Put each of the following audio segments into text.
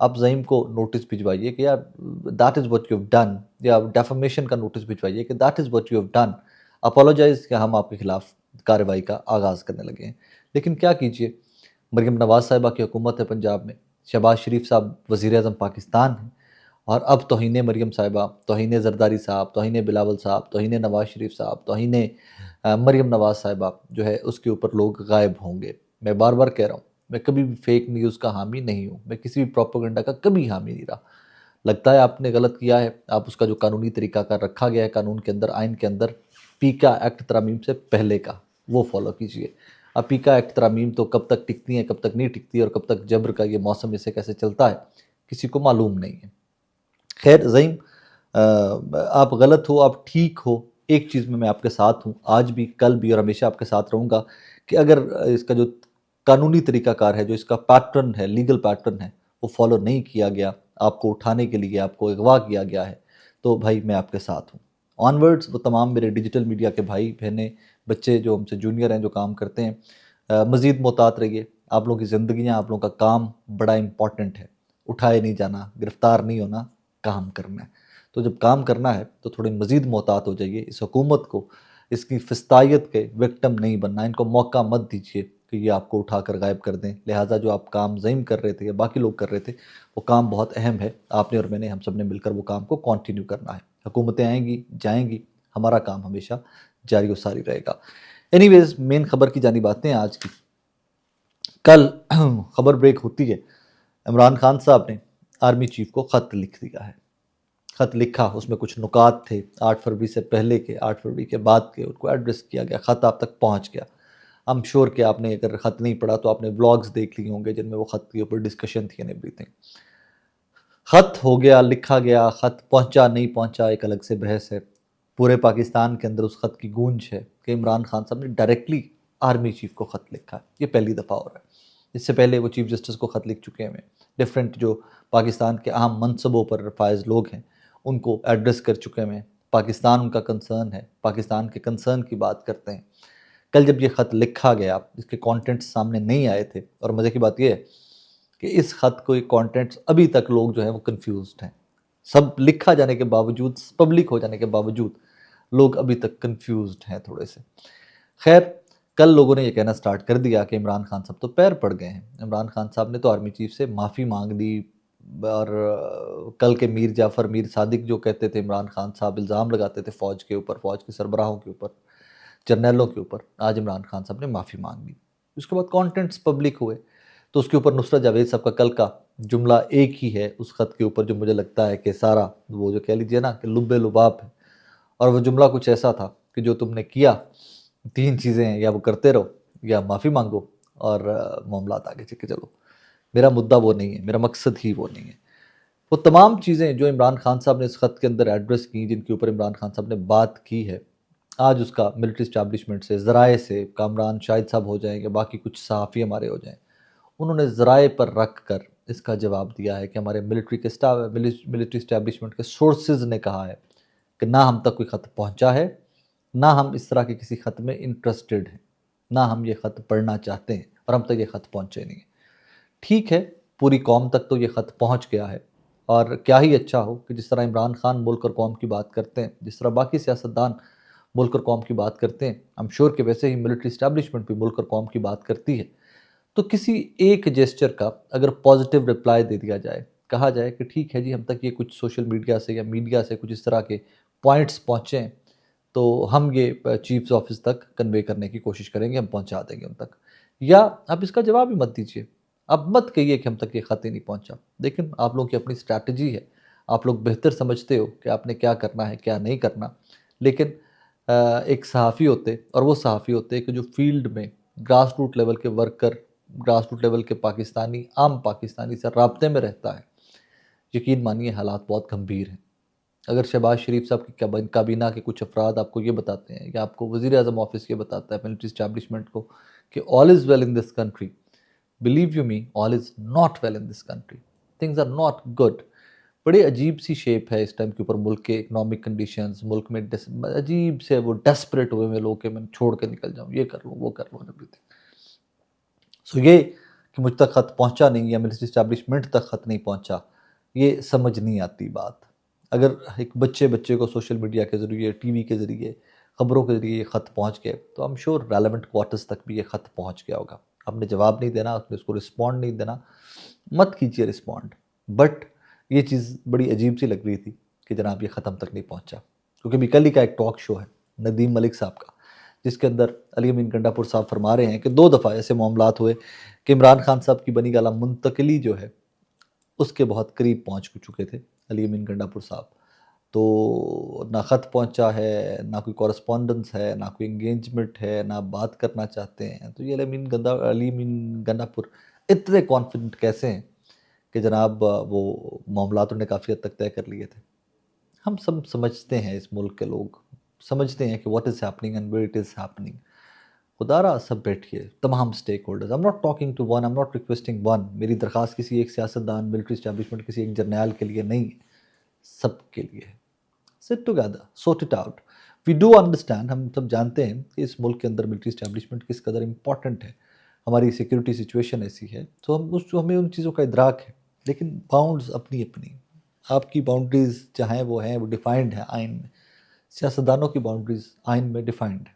آپ زعیم کو نوٹس بھجوائیے کہ یار that is what you have done, یا ڈیفامیشن کا نوٹس بھجوائیے کہ that is what you have done, apologise کہ ہم آپ کے خلاف کارروائی کا آغاز کرنے لگے ہیں۔ لیکن کیا کیجئے، مریم نواز صاحبہ کی حکومت ہے پنجاب میں، شہباز شریف صاحب وزیر اعظم پاکستان ہیں، اور اب توہین مریم صاحبہ، توہین زرداری صاحب، توہین بلاول صاحب، توہین نواز شریف صاحب، توہین مریم نواز صاحبہ جو ہے اس کے اوپر لوگ غائب ہوں گے۔ میں بار بار کہہ رہا ہوں، میں کبھی بھی فیک نیوز کا حامی نہیں ہوں، میں کسی بھی پروپیگنڈا کا کبھی حامی نہیں رہا۔ لگتا ہے آپ نے غلط کیا ہے، آپ اس کا جو قانونی طریقہ کار رکھا گیا ہے قانون کے اندر، آئین کے اندر، پیکا ایکٹ ترامیم سے پہلے کا، وہ فالو کیجئے۔ اب پیکا ایکٹ ترامیم تو کب تک ٹکتی ہیں، کب تک نہیں ٹکتی، اور کب تک جبر کا یہ موسم اسے کیسے چلتا ہے، کسی کو معلوم نہیں ہے۔ خیر زعیم، آپ غلط ہو، آپ ٹھیک ہو، ایک چیز میں آپ کے ساتھ ہوں، آج بھی، کل بھی، اور ہمیشہ آپ کے ساتھ رہوں گا، کہ اگر اس کا جو قانونی طریقہ کار ہے، جو اس کا پیٹرن ہے، لیگل پیٹرن ہے، وہ فالو نہیں کیا گیا، آپ کو اٹھانے کے لیے آپ کو اغوا کیا گیا ہے، تو بھائی میں آپ کے ساتھ ہوں۔ آن ورڈز وہ تمام میرے ڈیجیٹل میڈیا کے بھائی بہنیں، بچے جو ہم سے جونیئر ہیں، جو کام کرتے ہیں، مزید محتاط رہیے۔ آپ لوگوں کی زندگیاں، آپ لوگوں کا کام بڑا امپورٹنٹ ہے، اٹھائے نہیں جانا، گرفتار نہیں ہونا، کام کرنا ہے۔ تو جب کام کرنا ہے تو تھوڑی مزید محتاط ہو جائیے، اس حکومت کو اس کی فسطائیت کے وکٹم نہیں بننا، ان کو موقع مت دیجیے کہ یہ آپ کو اٹھا کر غائب کر دیں۔ لہٰذا جو آپ کام زعیم کر رہے تھے یا باقی لوگ کر رہے تھے، وہ کام بہت اہم ہے، آپ نے اور میں نے، ہم سب نے مل کر وہ کام کو کنٹینیو کرنا ہے۔ حکومتیں آئیں گی جائیں گی، ہمارا کام ہمیشہ جاری و ساری رہے گا۔ اینی ویز، مین خبر کی جانب آتے ہیں آج کی۔ کل خبر بریک ہوتی ہے، عمران خان صاحب نے آرمی چیف کو خط لکھ دیا ہے۔ خط لکھا، اس میں کچھ نکات تھے 8 فروری سے پہلے کے، 8 فروری کے بعد کے، ان کو ایڈریس کیا گیا، خط آپ تک پہنچ گیا۔ I'm sure کہ آپ نے اگر خط نہیں پڑھا تو آپ نے ولاگز دیکھ لی ہوں گے جن میں وہ خط کے اوپر ڈسکشن تھی، ایوری تھنگ۔ خط ہو گیا، لکھا گیا، خط پہنچا نہیں پہنچا ایک الگ سے بحث ہے۔ پورے پاکستان کے اندر اس خط کی گونج ہے کہ عمران خان صاحب نے ڈائریکٹلی آرمی چیف کو خط لکھا ہے، یہ پہلی دفعہ ہو رہا ہے۔ اس سے پہلے وہ چیف جسٹس کو خط لکھ چکے ہیں، ڈیفرنٹ جو پاکستان کے اہم منصبوں پر فائز لوگ ہیں ان کو ایڈریس کر چکے ہیں۔ پاکستان ان کا کنسرن ہے، پاکستان کے کنسرن کی بات کرتے ہیں۔ کل جب یہ خط لکھا گیا، اس کے کانٹینٹس سامنے نہیں آئے تھے، اور مزے کی بات یہ ہے کہ اس خط کو کانٹینٹس ابھی تک لوگ جو ہیں وہ کنفیوزڈ ہیں، سب لکھا جانے کے باوجود، پبلک ہو جانے کے باوجود لوگ ابھی تک کنفیوزڈ ہیں تھوڑے سے۔ خیر، کل لوگوں نے یہ کہنا سٹارٹ کر دیا کہ عمران خان صاحب تو پیر پڑ گئے ہیں، عمران خان صاحب نے تو آرمی چیف سے معافی مانگ لی، اور کل کے میر جعفر، میر صادق جو کہتے تھے عمران خان صاحب الزام لگاتے تھے فوج کے اوپر، فوج کے سربراہوں کے اوپر، جرنیلوں کے اوپر، آج عمران خان صاحب نے معافی مانگ لی۔ اس کے بعد کانٹینٹس پبلک ہوئے، تو اس کے اوپر نصرت جاوید صاحب کا کل کا جملہ ایک ہی ہے اس خط کے اوپر، جو مجھے لگتا ہے کہ سارا وہ جو کہہ لیجیے نا کہ لب لباب ہے، اور وہ جملہ کچھ ایسا تھا کہ جو تم نے کیا 3 چیزیں ہیں، یا وہ کرتے رہو یا معافی مانگو اور معاملات آگے چل کے چلو۔ میرا مدعا وہ نہیں ہے، میرا مقصد ہی وہ نہیں ہے۔ وہ تمام چیزیں جو عمران خان صاحب نے اس خط کے اندر ایڈریس کی، جن کے اوپر عمران خان صاحب نے بات کی ہے، آج اس کا ملٹری اسٹیبلشمنٹ سے، ذرائع سے، کامران شاہد صاحب ہو جائیں یا باقی کچھ صحافی ہمارے ہو جائیں، انہوں نے ذرائع پر رکھ کر اس کا جواب دیا ہے کہ ہمارے ملٹری اسٹیبلشمنٹ کے سورسز نے کہا ہے کہ نہ ہم تک کوئی خط پہنچا ہے، نہ ہم اس طرح کے کسی خط میں انٹرسٹڈ ہیں، نہ ہم یہ خط پڑھنا چاہتے ہیں، اور ہم تک یہ خط پہنچے نہیں ہیں۔ ٹھیک ہے، پوری قوم تک تو یہ خط پہنچ گیا ہے، اور کیا ہی اچھا ہو کہ جس طرح عمران خان ملک اور قوم کی بات کرتے ہیں، جس طرح باقی سیاستدان ملک اور قوم کی بات کرتے ہیں، I'm sure کہ ویسے ہی ملٹری اسٹیبلشمنٹ بھی ملک اور قوم کی بات کرتی ہے۔ تو کسی ایک جیسچر کا اگر پازیٹیو رپلائی دے دیا جائے، کہا جائے کہ ٹھیک ہے جی، ہم تک یہ کچھ سوشل میڈیا سے یا میڈیا سے کچھ اس طرح کے پوائنٹس پہنچے ہیں، تو ہم یہ چیف آفس تک کنوے کرنے کی کوشش کریں گے، ہم پہنچا دیں گے ان تک۔ یا آپ اس کا جواب ہی مت دیجیے، آپ مت کہیے کہ ہم تک یہ خط ہی نہیں پہنچا۔ لیکن آپ لوگوں کی اپنی اسٹریٹجی ہے، آپ لوگ بہتر سمجھتے ہو کہ آپ نے کیا کرنا ہے کیا نہیں کرنا، لیکن ایک صحافی ہوتے، اور وہ صحافی ہوتے کہ جو فیلڈ میں گراس روٹ لیول کے ورکر، گراس روٹ لیول کے پاکستانی، عام پاکستانی سے رابطے میں رہتا ہے، یقین مانیے حالات بہت گمبھیر ہیں۔ اگر شہباز شریف صاحب کی کابینہ کے کچھ افراد آپ کو یہ بتاتے ہیں، یا آپ کو وزیر اعظم آفس یہ بتاتا ہے ملٹری اسٹیبلشمنٹ کو کہ all is well in this country, believe you me, all is not well in this country, things are not good. بڑی عجیب سی شیپ ہے اس ٹائم کے اوپر ملک کے اکنامک کنڈیشنز، ملک میں عجیب سے وہ ڈیسپریٹ ہوئے لوگ کہ میں چھوڑ کے نکل جاؤں، یہ کر لوں وہ کر لوں، ایوری تھنگ۔ سو یہ کہ مجھ تک خط پہنچا نہیں یا ملٹری اسٹیبلشمنٹ تک خط نہیں پہنچا، یہ سمجھ نہیں آتی بات۔ اگر ایک بچے کو سوشل میڈیا کے ذریعے، ٹی وی کے ذریعے، خبروں کے ذریعے یہ خط پہنچ گئے تو ایم شور ریلیونٹ کوارٹرز تک بھی یہ خط پہنچ گیا ہوگا۔ آپ نے جواب نہیں دینا، آپ نے اس کو رسپونڈ نہیں دینا، مت کیجیے رسپونڈ۔ بٹ یہ چیز بڑی عجیب سی لگ رہی تھی کہ جناب یہ ختم تک نہیں پہنچا، کیونکہ ابھی کل ہی کا ایک ٹاک شو ہے ندیم ملک صاحب کا، جس کے اندر علی امین گنڈا پور صاحب فرما رہے ہیں کہ 2 دفعہ ایسے معاملات ہوئے کہ عمران خان صاحب کی بنی گالہ منتقلی جو ہے اس کے بہت قریب پہنچ چکے تھے علی امین گنڈا پور صاحب، تو نہ خط پہنچا ہے، نہ کوئی کورسپونڈنس ہے، نہ کوئی انگیجمنٹ ہے، نہ بات کرنا چاہتے ہیں۔ تو یہ علی امین گنڈا پور اتنے کانفیڈنٹ کیسے ہیں کہ جناب وہ معاملات انہوں نے کافی حد تک طے کر لیے تھے۔ ہم سب سمجھتے ہیں، اس ملک کے لوگ سمجھتے ہیں کہ what is happening and where it is happening. خدا را سب بیٹھیے تمام stake holders, I'm not talking to one, I'm not requesting one۔ میری درخواست کسی ایک سیاستدان، ملٹری اسٹیبلشمنٹ، کسی ایک جرنیل کے لیے نہیں ہے، سب کے لیے ہے۔ Sit together, sort it out۔ We do understand، ہم سب جانتے ہیں کہ اس ملک کے اندر ملٹری اسٹیبلشمنٹ کس قدر امپورٹنٹ ہے، ہماری سیکیورٹی سچویشن ایسی ہے تو ہمیں ان چیزوں کا ادراک ہے، لیکن باؤنڈز اپنی اپنی، آپ کی باؤنڈریز جہاں وہ ہیں وہ ڈیفائنڈ ہیں آئین میں، سیاستدانوں کی باؤنڈریز آئین میں ڈیفائنڈ ہیں،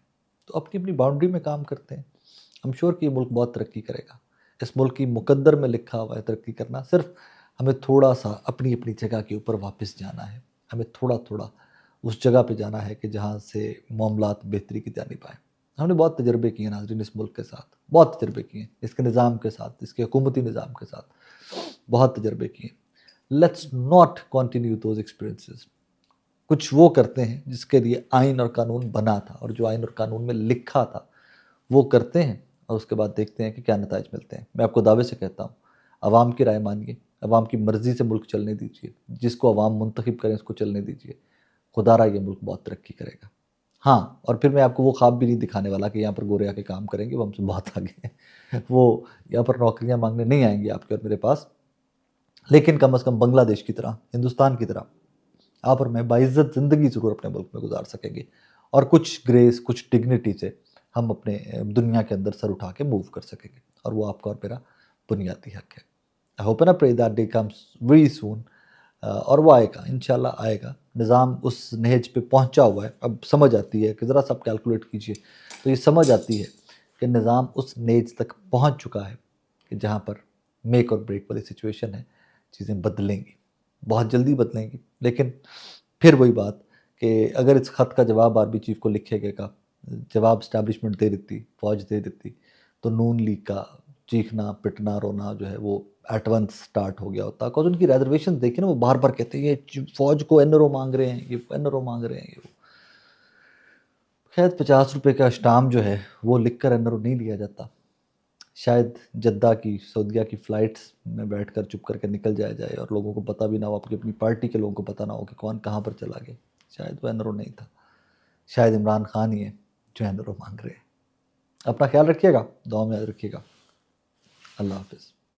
تو اپنی اپنی باؤنڈری میں کام کرتے ہیں۔ ہم شور کہ یہ ملک بہت ترقی کرے گا، اس ملک کی مقدر میں لکھا ہوا ہے ترقی کرنا، صرف ہمیں تھوڑا سا اپنی اپنی جگہ کے اوپر واپس جانا ہے، ہمیں تھوڑا تھوڑا اس جگہ پہ جانا ہے کہ جہاں سے معاملات بہتری کی جانب آئیں۔ ہم نے بہت تجربے کیے ہیں ناظرین اس ملک کے ساتھ، بہت تجربے کیے ہیں اس کے نظام کے ساتھ، اس کے حکومتی نظام کے ساتھ بہت تجربے کیے ہیں۔ Let's not continue those experiences. کچھ وہ کرتے ہیں جس کے لیے آئین اور قانون بنا تھا اور جو آئین اور قانون میں لکھا تھا وہ کرتے ہیں، اور اس کے بعد دیکھتے ہیں کہ کیا نتائج ملتے ہیں۔ میں آپ کو دعوے سے کہتا ہوں، عوام کی رائے مانیے، عوام کی مرضی سے ملک چلنے دیجیے، جس کو عوام منتخب کریں اس کو چلنے دیجیے، خدا را یہ ملک بہت ترقی کرے گا۔ ہاں، اور پھر میں آپ کو وہ خواب بھی نہیں دکھانے والا کہ یہاں پر گورے آ کے کام کریں گے، وہ ہم سے بہت آگے ہیں، وہ یہاں پر نوکریاں مانگنے نہیں آئیں گے آپ کے اور میرے پاس، لیکن کم از کم بنگلہ دیش کی طرح، ہندوستان کی طرح آپ اور میں باعزت زندگی ضرور اپنے ملک میں گزار سکیں گے، اور کچھ گریس، کچھ ڈگنیٹی سے ہم اپنے دنیا کے اندر سر اٹھا کے موو کر سکیں گے، اور وہ آپ کا اور میرا بنیادی حق ہے۔ I hope and I pray that day comes very soon، اور وہ آئے گا، انشاءاللہ آئے گا۔ نظام اس نہج پہ پہنچا ہوا ہے، اب سمجھ آتی ہے کہ ذرا سا کیلکولیٹ کیجئے تو یہ سمجھ آتی ہے کہ نظام اس نہج تک پہنچ چکا ہے کہ جہاں پر میک اور بریک والی سچویشن ہے، چیزیں بدلیں گی، بہت جلدی بدلیں گی۔ لیکن پھر وہی بات کہ اگر اس خط کا جواب آرمی چیف کو لکھے گئے کا جواب اسٹیبلشمنٹ دے دیتی، فوج دے دیتی، تو نون لیگ کا چیخنا پٹنا رونا جو ہے وہ ایٹ ونس سٹارٹ ہو گیا ہوتا، بیکاز ان کی ریزرویشن دیکھیں نا، وہ بار بار کہتے ہیں یہ فوج کو این آر او مانگ رہے ہیں، یہ این آر او مانگ رہے ہیں، یہ وہ۔ خیر 50 روپے کا اسٹام جو ہے وہ لکھ کر این آر او نہیں لیا جاتا، شاید جدہ کی، سعودیہ کی فلائٹس میں بیٹھ کر چپ کر کے نکل جایا جائے اور لوگوں کو پتہ بھی نہ ہو، آپ کی اپنی پارٹی کے لوگوں کو پتہ نہ ہو کہ کون کہاں پر چلا گیا، شاید وہ این آر او نہیں تھا، شاید عمران خان ہی ہے جو این آر او مانگ رہے ہیں۔ اپنا خیال رکھیے گا، دعا میں یاد رکھیے گا۔ اللہ حافظ۔